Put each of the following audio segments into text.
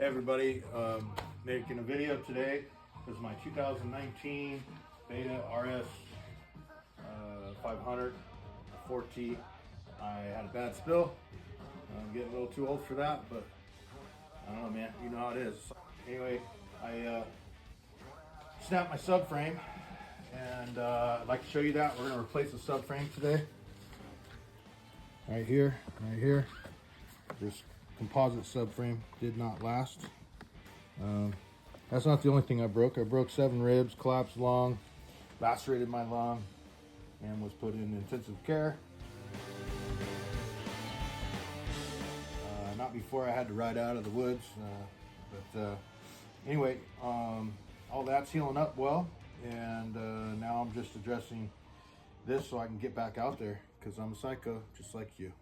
Hey everybody, making a video today. This is my 2019 Beta RS 500 4T. I had a bad spill. I'm getting a little too old for that, but I don't know, man. You know how it is. Anyway, I snapped my subframe, and I'd like to show you that. We're going to replace the subframe today. Right here. This composite subframe did not last. That's not the only thing I broke. I broke 7 ribs, collapsed lung, lacerated my lung, and was put in intensive care. Not before I had to ride out of the woods, but anyway, all that's healing up well, and now I'm just addressing this so I can get back out there, because I'm a psycho just like you.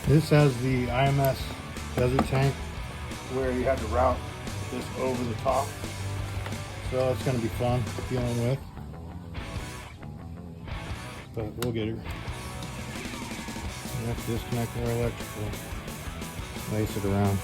This has the IMS desert tank where you had to route this over the top. So it's going to be fun dealing with. But we'll get her. We have to disconnect our electrical. Lace it around.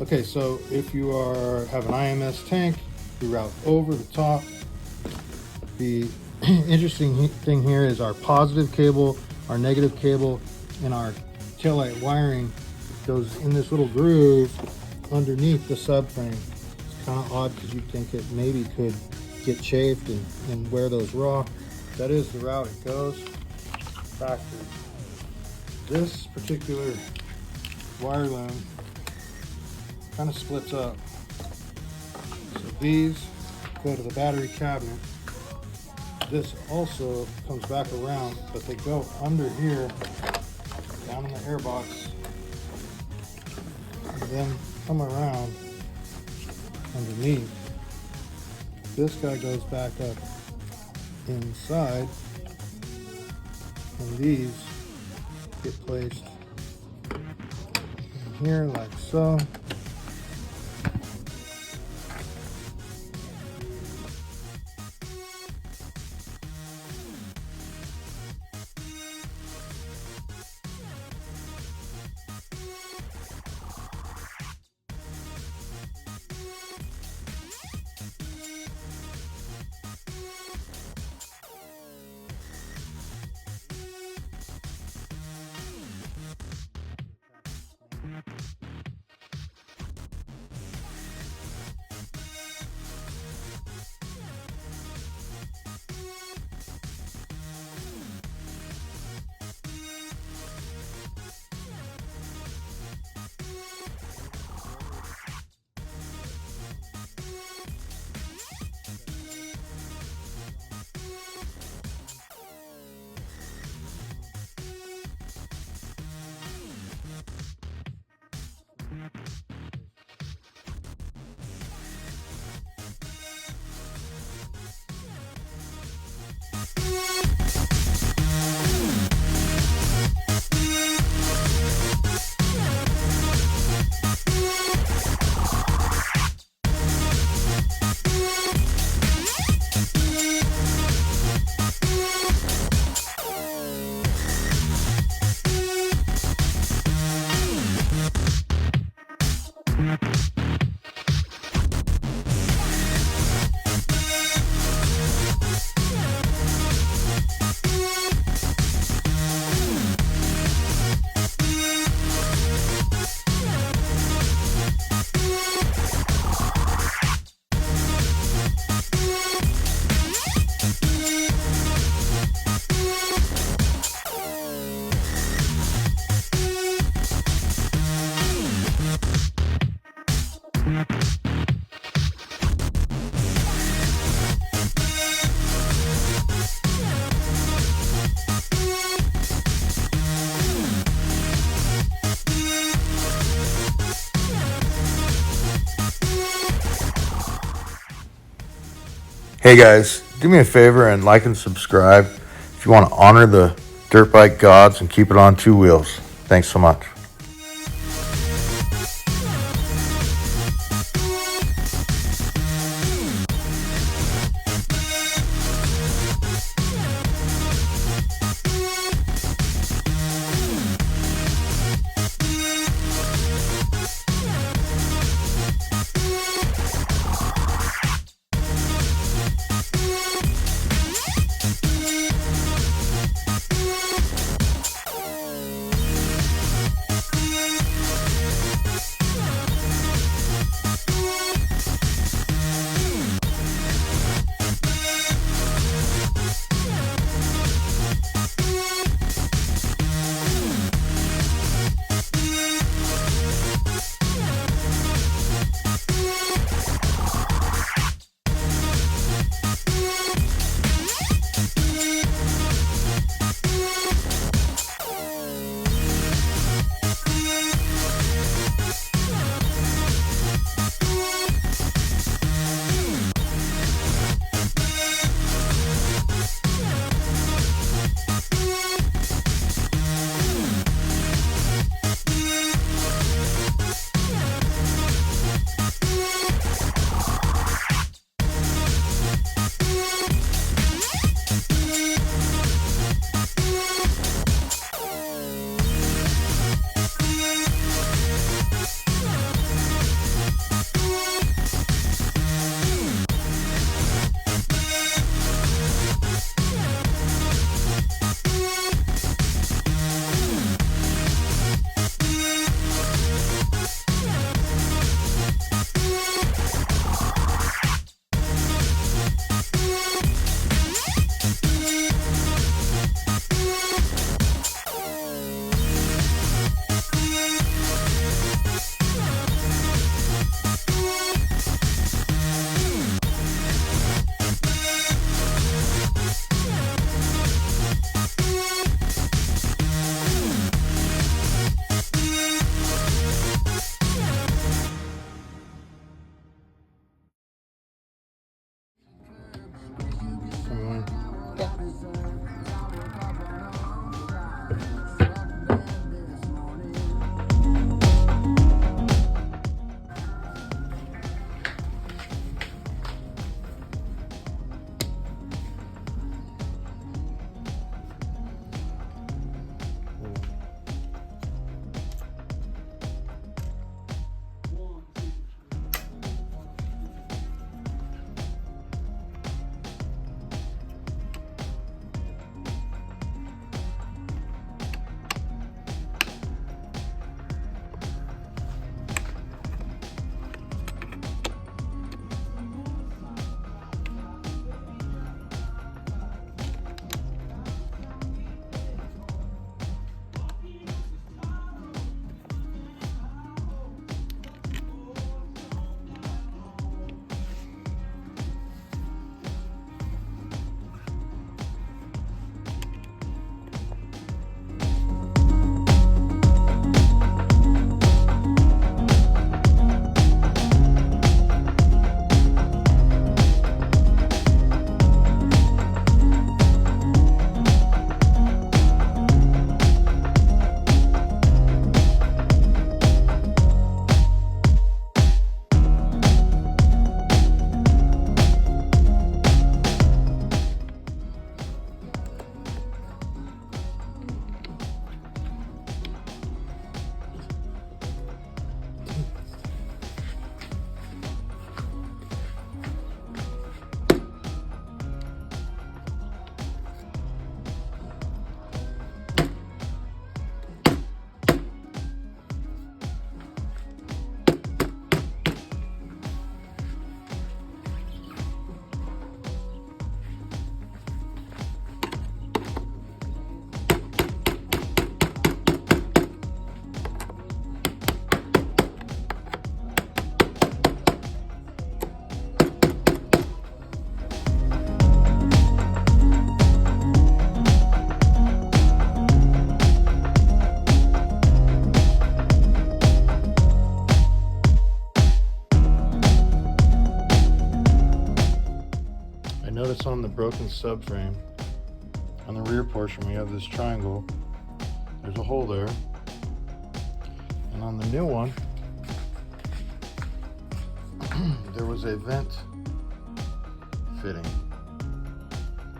Okay, so if you have an IMS tank, you route over the top. The interesting thing here is our positive cable, our negative cable, and our taillight wiring goes in this little groove underneath the subframe. It's kind of odd because you'd think it maybe could get chafed and wear those raw. That is the route it goes. Factory. This particular wire loom kind of splits up. So these go to the battery cabinet. This also comes back around, but they go under here, down in the air box, and then come around underneath. This guy goes back up inside, and these get placed in here like so. Hey guys, do me a favor and like and subscribe if you want to honor the dirt bike gods and keep it on two wheels. Thanks so much. notice on the broken subframe, on the rear portion, we have this triangle. There's a hole there. And on the new one, there was a vent fitting.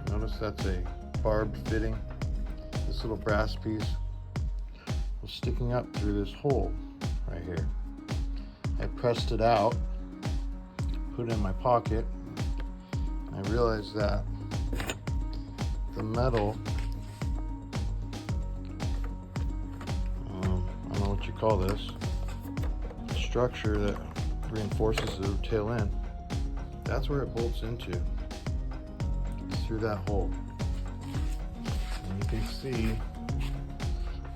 Notice that's a barbed fitting. This little brass piece was sticking up through this hole right here. I pressed it out, put it in my pocket. I realized that the metal, I don't know what you call this, structure that reinforces the tail end, that's where it bolts into. It's through that hole. And you can see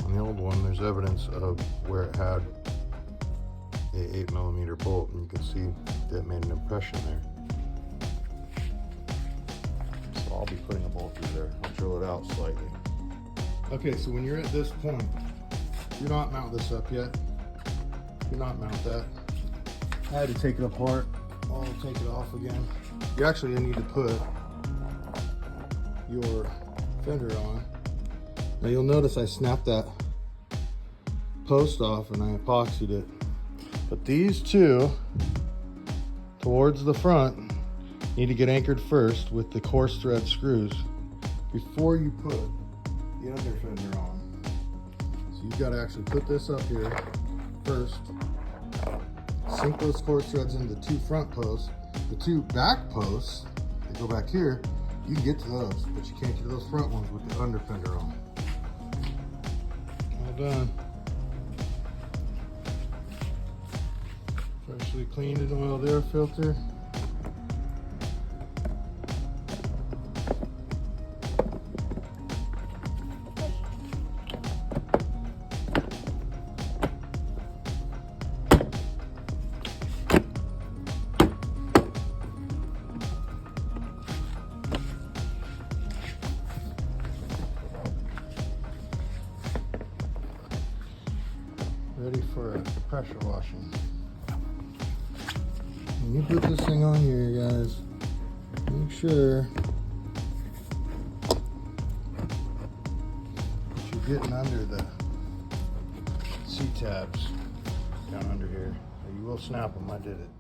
on the old one, there's evidence of where it had a 8mm bolt, and you can see that made an impression there. So I'll be putting a bolt through there. I'll drill it out slightly. Okay, so when you're at this point, do not mount this up yet. Do not mount that. I had to take it apart. I'll take it off again. You actually need to put your fender on. Now you'll notice I snapped that post off and I epoxied it. But these two towards the front need to get anchored first with the coarse thread screws before you put the other fender on. So you've got to actually put this up here first, sink those coarse threads into the two front posts. The two back posts that go back here, you can get to those, but you can't get to those front ones with the under fender on. All done. Freshly cleaned and oiled air filter. Ready for a pressure washing. When you put this thing on here, guys, make sure that you're getting under the C-tabs down under here. Or you will snap them. I did it.